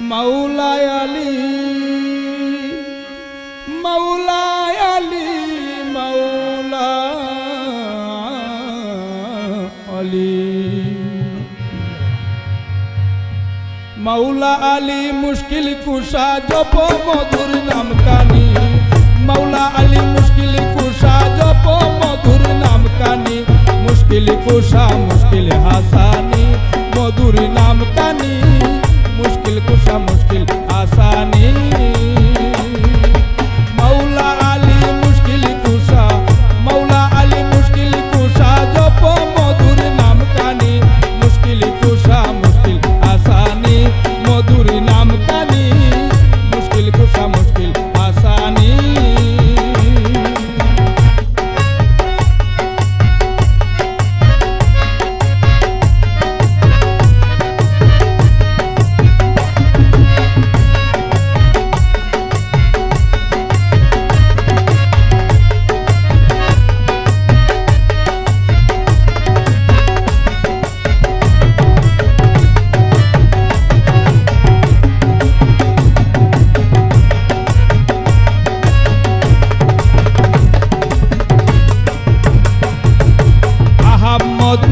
মাওলায় আলী মাওলায় আলী মাওলা আলী মাওলা আলী মুশকিল কুশা জপ মধুর নাম কানি মাওলা আলী মুশকিল কুশা জপ মধুর নাম কানি মুশকিল কুশা মুশকিল হাসানি মধুর নাম কানি মুশকিল কুশা মুশকিল হাসানি মাওলা আলী মুশকিল কুশা মাওলা আলী মুশকিল কুশা জপ মধুর নাম কানি মুশকিল কুশা মুশকিল হাসানি মধুর নাম কানি মুশকিল কুশা মুশকিল হাসানি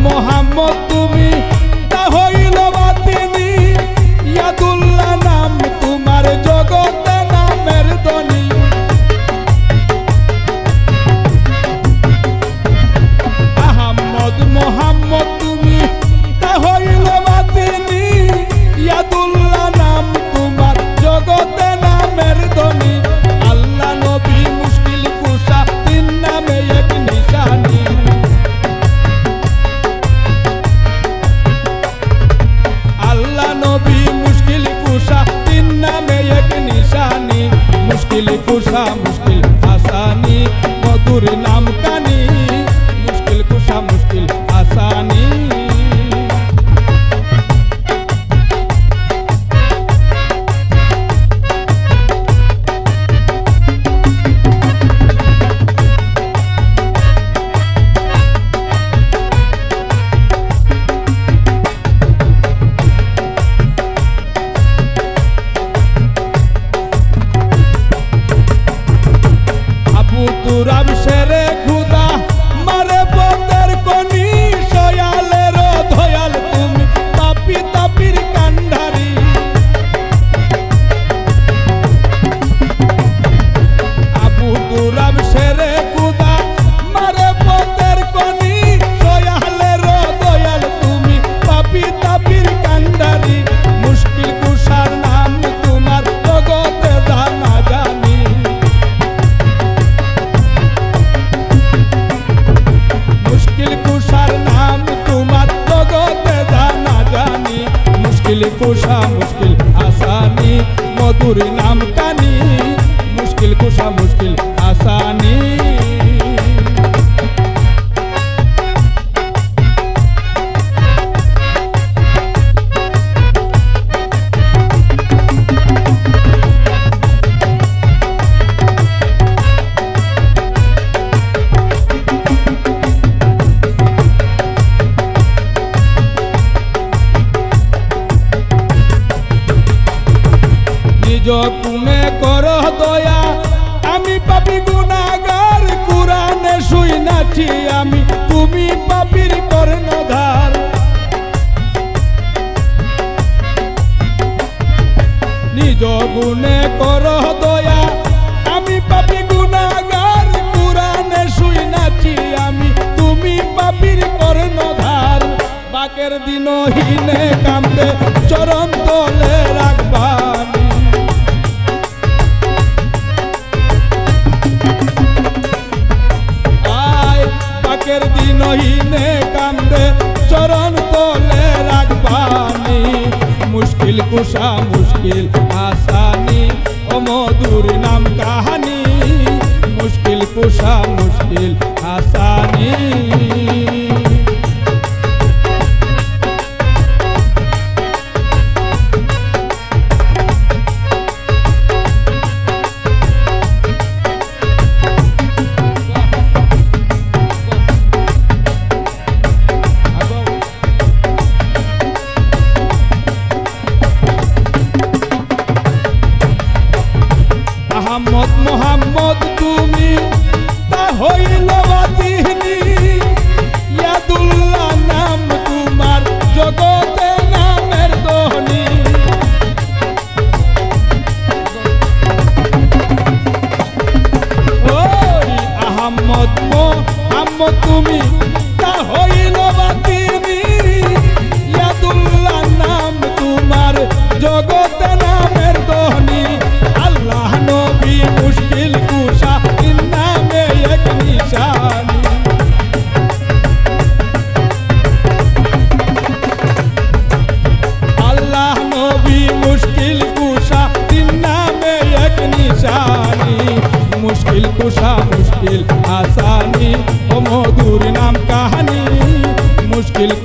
মোহাম্মদ তুমি তা হইল বাতিনি ইয়াদুল্লাহ নাম তোমার জগতে নামের ধ্বনি আহমদ মোহাম্মদ তুমি তা হইল বাতিনি ইয়াদুল্লাহ নাম তোমার জগতে নামের ধ্বনি আল্লাহ নবী মুশকিল কুশা তিন নামে এক নিশানি मुश्किल कुशा मुश्किल आसानी मधुर नाम कानी मुश्किल कुशा मुश्किल आसानी তুরাব শেরে খুদা মারে পতের কোনি সয়ালের ধয়াল তুমি পাপি তাপির কান্ডারি আবু তুরাব শেরে খুদা মারে পতের কোনি সয়ালের ধয়াল তুমি পাপি তাপির কান্ডারি মুশকিল কুশার নাম তোমার জগতে জানা জানি मुश्किल कुशार नाम तुम्हार जगते जाना जानी मुश्किल कुशा मुश्किल आसानी मधुर नाम कानी मुश्किल कुशा मुश्किल आसानी তুমি করো দয়া আমি পাপী গুনাহগার কুরআনে শুনাছি আমি তুমি পাপীর কর্ণধার নিজ গুণে করো দয়া আমি পাপী গুনাহগার কুরআনে শুনাছি আমি তুমি পাপীর কর্ণধার বাকের দিনহীনে কান্দে চরণ তলে রাখবানি দিনহীনে কান্দে চরণ তলে রাখবানি মুশকিল কুশা মুশকিল আসানি ও মধুর নাম কাহানি মুশকিল কুশা মুশকিল আসানি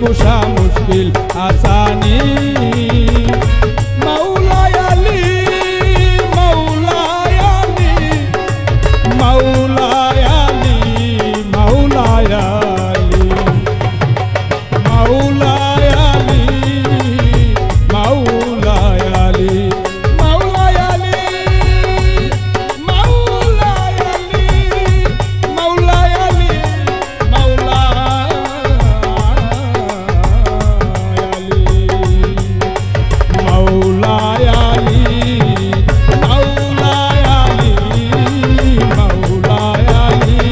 কুশা মুশকিল আসানি মাওলায় আলী মাওলায় আলী মাওলায় আলী মাওলায় আলী মাওলায় আলী মাওলায় আলী মাওলায় আলী মাওলায় আলী মাওলায় আলী মাওলায় আলী মাওলায় আলী মাওলায় আলী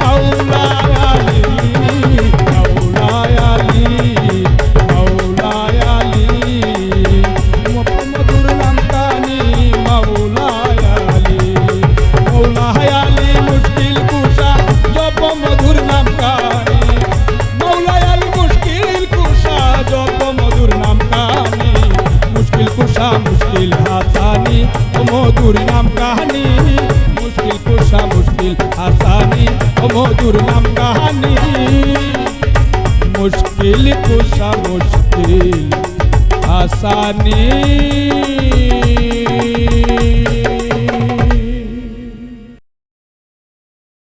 মাওলায় আলী মাওলায় আলী মাওলায় আলী মধুর নাম কানি মাওলায় আলী মাওলায় আলী মুশকিল কুশা জপ মধুর নাম কানি মাওলায় আলী মুশকিল কুশা জপ মধুর নাম কানি মুশকিল কুশা মুশকিল আসানি ও মধুর নাম কাহানি মুশকিল কুশা মুশকিল আসানি ও মধুর নাম কাহানি মুশকিল কুশা মুশকিল আসানি